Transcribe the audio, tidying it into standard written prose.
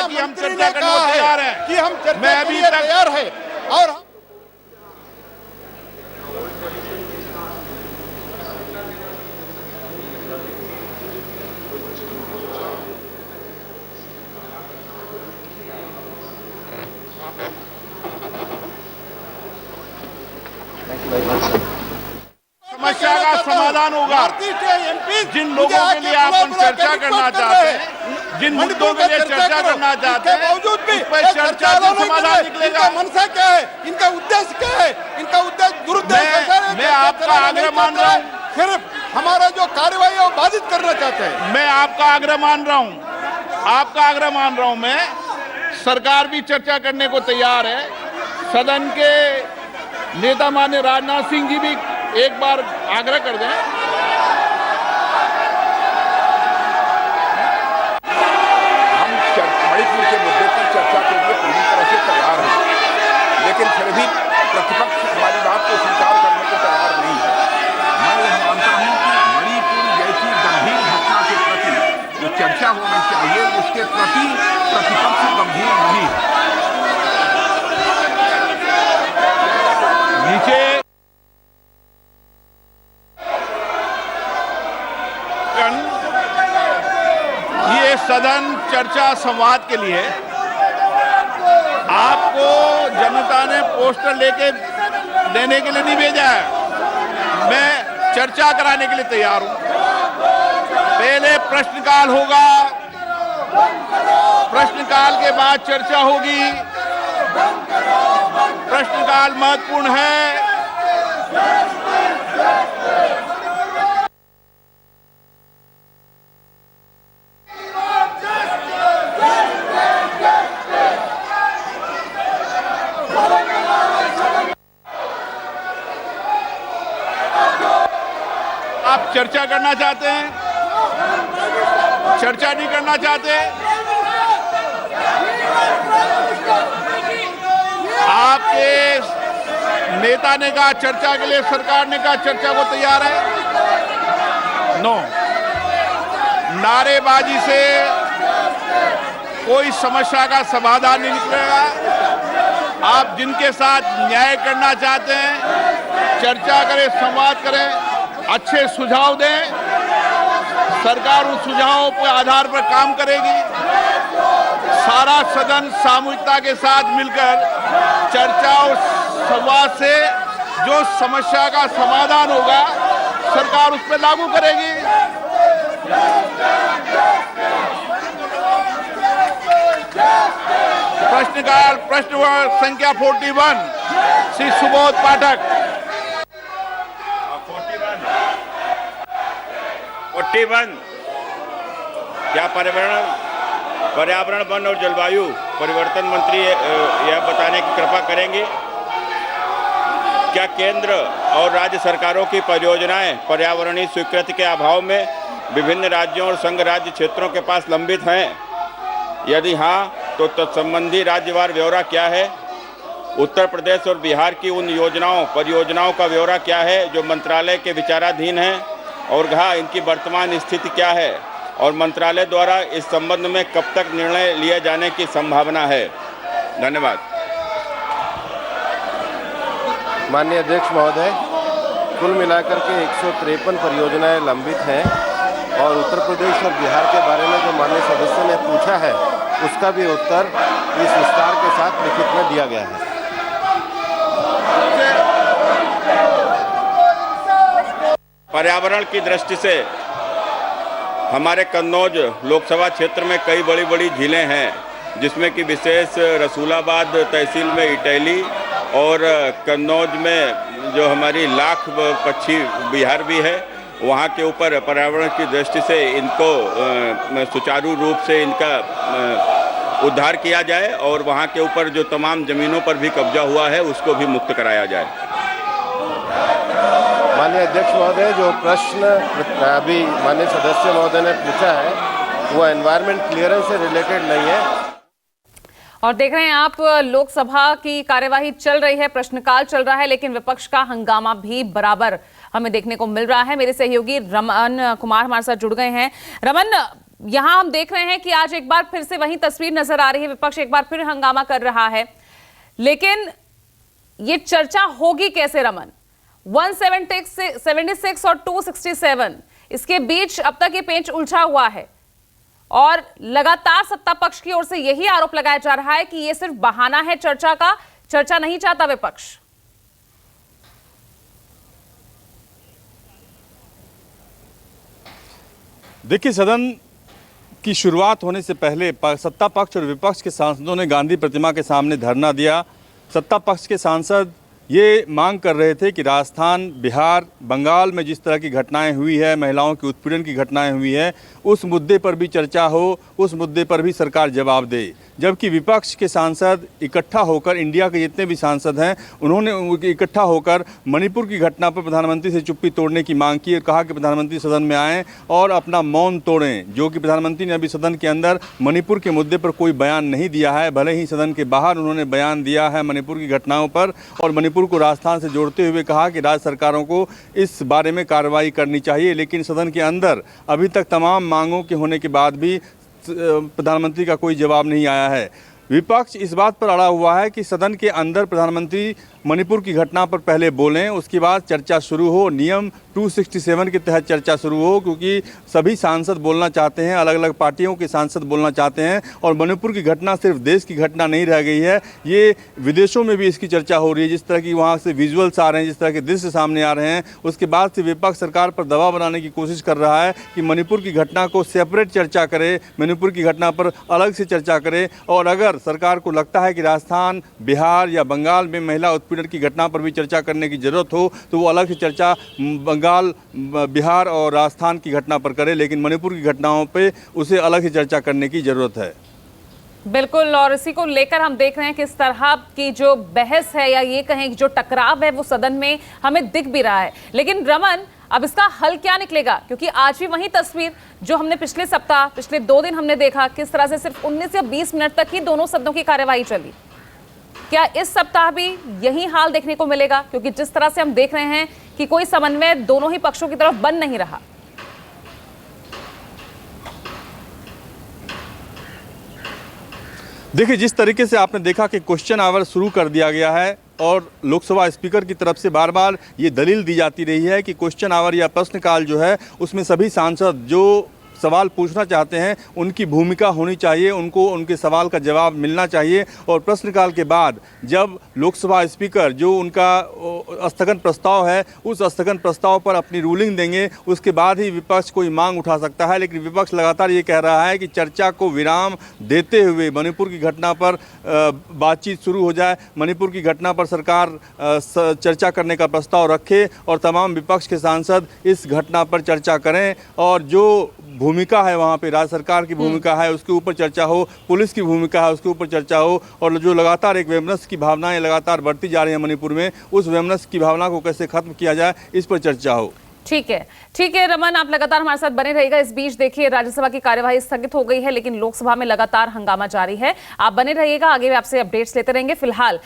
कि हम चर्चा करने को तैयार हैं, कि हम चर्चा मैं के अभी लिए तक तैयार है। और समस्या का समाधान होगा। जिन लोगों के लिए आप चर्चा करना चाहते हैं, जिन मुद्दों के लिए चर्चा करना चाहते हैं, बावजूद भी उस पर चर्चा से समाधान निकलेगा। इनका मनसा क्या है, इनका उद्देश्य क्या है, इनका उद्देश्य दुरुद्देश्य मैं आपका आग्रह मान रहा हूँ, सिर्फ हमारा जो कार्यवाही है वो बाधित करना चाहते हैं। मैं आपका आग्रह मान रहा हूँ, आपका आग्रह मान रहा हूँ मैं। सरकार भी चर्चा करने को तैयार है। सदन के नेता माननीय राजनाथ सिंह जी भी एक बार आग्रह कर दें। हम मणिपुर के मुद्दे पर चर्चा के लिए पूरी तरह से तैयार हैं, लेकिन फिर भी प्रतिपक्ष हमारी बात को स्वीकार करने को तैयार नहीं है। मैं यह मानता हूं कि मणिपुर जैसी गंभीर घटना के प्रति जो चर्चा होनी चाहिए, उसके प्रति प्रतिपक्ष गंभीर नहीं है। नीचे ये सदन चर्चा संवाद के लिए आपको जनता ने पोस्टर लेके देने के लिए नहीं भेजा है। मैं चर्चा कराने के लिए तैयार हूं। पहले प्रश्नकाल होगा, प्रश्नकाल के बाद चर्चा होगी। प्रश्नकाल महत्वपूर्ण है। आप चर्चा करना चाहते हैं, चर्चा नहीं करना चाहते, आपके नेता ने कहा चर्चा के लिए, सरकार ने कहा चर्चा को तैयार है। नो, नारेबाजी से कोई समस्या का समाधान नहीं निकलेगा। आप जिनके साथ न्याय करना चाहते हैं, चर्चा करें, संवाद करें, अच्छे सुझाव दें। सरकार उन सुझावों के आधार पर काम करेगी। सारा सदन सामूहिकता के साथ मिलकर चर्चा और संवाद से जो समस्या का समाधान होगा, सरकार उस पर लागू करेगी। प्रश्नकाल प्रश्न संख्या 41 श्री सुबोध पाठक। 41 क्या पर्यावरण वन और जलवायु परिवर्तन मंत्री यह बताने की कृपा करेंगे, क्या केंद्र और राज्य सरकारों की परियोजनाएं पर्यावरणीय स्वीकृति के अभाव में विभिन्न राज्यों और संघ राज्य क्षेत्रों के पास लंबित हैं? यदि हाँ, तो तत्संबंधी राज्यवार ब्यौरा क्या है? उत्तर प्रदेश और बिहार की उन परियोजनाओं का ब्यौरा क्या है जो मंत्रालय के विचाराधीन हैं, और इनकी वर्तमान स्थिति क्या है, और मंत्रालय द्वारा इस संबंध में कब तक निर्णय लिए जाने की संभावना है? धन्यवाद। माननीय अध्यक्ष महोदय, कुल मिलाकर के 153 परियोजनाएं लंबित हैं और उत्तर प्रदेश और बिहार के बारे में जो माननीय सदस्य ने पूछा है, उसका भी उत्तर इस विस्तार के साथ लिखित में दिया गया है। पर्यावरण की दृष्टि से हमारे कन्नौज लोकसभा क्षेत्र में कई बड़ी बड़ी झीलें हैं, जिसमें कि विशेष रसूलाबाद तहसील में इटैली और कन्नौज में जो हमारी लाख पक्षी विहार भी है, वहाँ के ऊपर पर्यावरण की दृष्टि से इनको सुचारू रूप से इनका उद्धार किया जाए और वहाँ के ऊपर जो तमाम ज़मीनों पर भी कब्जा हुआ है उसको भी मुक्त कराया जाए। माननीय अध्यक्ष महोदय, जो प्रश्न अभी माननीय सदस्य महोदय ने पूछा है वो एनवायरमेंट क्लियरेंस से रिलेटेड नहीं है। और देख रहे हैं आप, लोकसभा की कार्यवाही चल रही है, प्रश्नकाल चल रहा है, लेकिन विपक्ष का हंगामा भी बराबर हमें देखने को मिल रहा है। मेरे सहयोगी रमन कुमार हमारे साथ जुड़ गए हैं। रमन, यहां हम देख रहे हैं कि आज एक बार फिर से वही तस्वीर नजर आ रही है, विपक्ष एक बार फिर हंगामा कर रहा है। लेकिन ये चर्चा होगी कैसे रमन? 176 और 267 इसके बीच अब तक ये पेंच उलझा हुआ है और लगातार सत्ता पक्ष की ओर से यही आरोप लगाया जा रहा है कि ये सिर्फ बहाना है चर्चा का, चर्चा नहीं चाहता विपक्ष। देखिए, सदन की शुरुआत होने से पहले सत्ता पक्ष और विपक्ष के सांसदों ने गांधी प्रतिमा के सामने धरना दिया। सत्ता पक्ष के सांसद ये मांग कर रहे थे कि राजस्थान, बिहार, बंगाल में जिस तरह की घटनाएं हुई है, महिलाओं की उत्पीड़न की घटनाएं हुई है, उस मुद्दे पर भी चर्चा हो, उस मुद्दे पर भी सरकार जवाब दे। जबकि विपक्ष के सांसद इकट्ठा होकर, इंडिया के जितने भी सांसद हैं, उन्होंने इकट्ठा होकर मणिपुर की घटना पर प्रधानमंत्री से चुप्पी तोड़ने की मांग की और कहा कि प्रधानमंत्री सदन में आएँ और अपना मौन तोड़ें। जो कि प्रधानमंत्री ने अभी सदन के अंदर मणिपुर के मुद्दे पर कोई बयान नहीं दिया है, भले ही सदन के बाहर उन्होंने बयान दिया है मणिपुर की घटनाओं पर, और मणिपुर को राजस्थान से जोड़ते हुए कहा कि राज्य सरकारों को इस बारे में कार्रवाई करनी चाहिए। लेकिन सदन के अंदर अभी तक तमाम मांगों के होने के बाद भी प्रधानमंत्री का कोई जवाब नहीं आया है। विपक्ष इस बात पर अड़ा हुआ है कि सदन के अंदर प्रधानमंत्री मणिपुर की घटना पर पहले बोलें, उसके बाद चर्चा शुरू हो, नियम 267 के तहत चर्चा शुरू हो, क्योंकि सभी सांसद बोलना चाहते हैं, अलग अलग पार्टियों के सांसद बोलना चाहते हैं। और मणिपुर की घटना सिर्फ देश की घटना नहीं रह गई है, ये विदेशों में भी इसकी चर्चा हो रही है। जिस तरह की वहाँ से विजुअल्स आ रहे हैं, जिस तरह के दृश्य सामने आ रहे हैं, उसके बाद से विपक्ष सरकार पर दबाव बनाने की कोशिश कर रहा है कि मणिपुर की घटना को सेपरेट चर्चा करे, मणिपुर की घटना पर अलग से चर्चा करे। और अगर सरकार को लगता है कि राजस्थान, बिहार या बंगाल में महिला उत्पीड़न की घटना पर भी चर्चा करने की जरूरत हो, तो वो अलग से चर्चा बंगाल, बिहार और राजस्थान की घटना पर करे, लेकिन मणिपुर की घटनाओं पे उसे अलग से चर्चा करने की जरूरत है। बिल्कुल, और इसी को लेकर हम देख रहे हैं कि इस तरह की जो बहस है या ये कहें कि जो टकराव है वो सदन में हमें दिख भी रहा है। लेकिन रमन, अब इसका हल क्या निकलेगा? क्योंकि आज भी वही तस्वीर जो हमने पिछले सप्ताह, पिछले 2 दिन हमने देखा, किस तरह से सिर्फ 19 या 20 मिनट तक ही दोनों सदनों की कार्यवाही चली। क्या इस सप्ताह भी यही हाल देखने को मिलेगा? क्योंकि जिस तरह से हम देख रहे हैं कि कोई समन्वय दोनों ही पक्षों की तरफ बन नहीं रहा। देखिए, जिस तरीके से आपने देखा कि क्वेश्चन आवर शुरू कर दिया गया है और लोकसभा स्पीकर की तरफ से बार बार ये दलील दी जाती रही है कि क्वेश्चन आवर या प्रश्नकाल जो है उसमें सभी सांसद जो सवाल पूछना चाहते हैं उनकी भूमिका होनी चाहिए, उनको उनके सवाल का जवाब मिलना चाहिए। और प्रश्नकाल के बाद जब लोकसभा स्पीकर जो उनका स्थगन प्रस्ताव है, उस स्थगन प्रस्ताव पर अपनी रूलिंग देंगे, उसके बाद ही विपक्ष कोई मांग उठा सकता है। लेकिन विपक्ष लगातार ये कह रहा है कि चर्चा को विराम देते हुए मणिपुर की घटना पर बातचीत शुरू हो जाए, मणिपुर की घटना पर सरकार चर्चा करने का प्रस्ताव रखे और तमाम विपक्ष के सांसद इस घटना पर चर्चा करें। और जो भूमिका है वहाँ पे राज्य सरकार की भूमिका है उसके ऊपर चर्चा हो, पुलिस की भूमिका है उसके ऊपर चर्चा हो, और जो लगातार एक वैमनस्य की भावनाएं लगातार बढ़ती जा रही है मणिपुर में, उस वैमनस्य की भावना को कैसे खत्म किया जाए, इस पर चर्चा हो। ठीक है रमन, आप लगातार हमारे साथ बने रहिएगा। इस बीच देखिए, राज्यसभा की कार्यवाही स्थगित हो गई है, लेकिन लोकसभा में लगातार हंगामा जारी है। आप बने रहिएगा, आगे भी आपसे अपडेट्स लेते रहेंगे। फिलहाल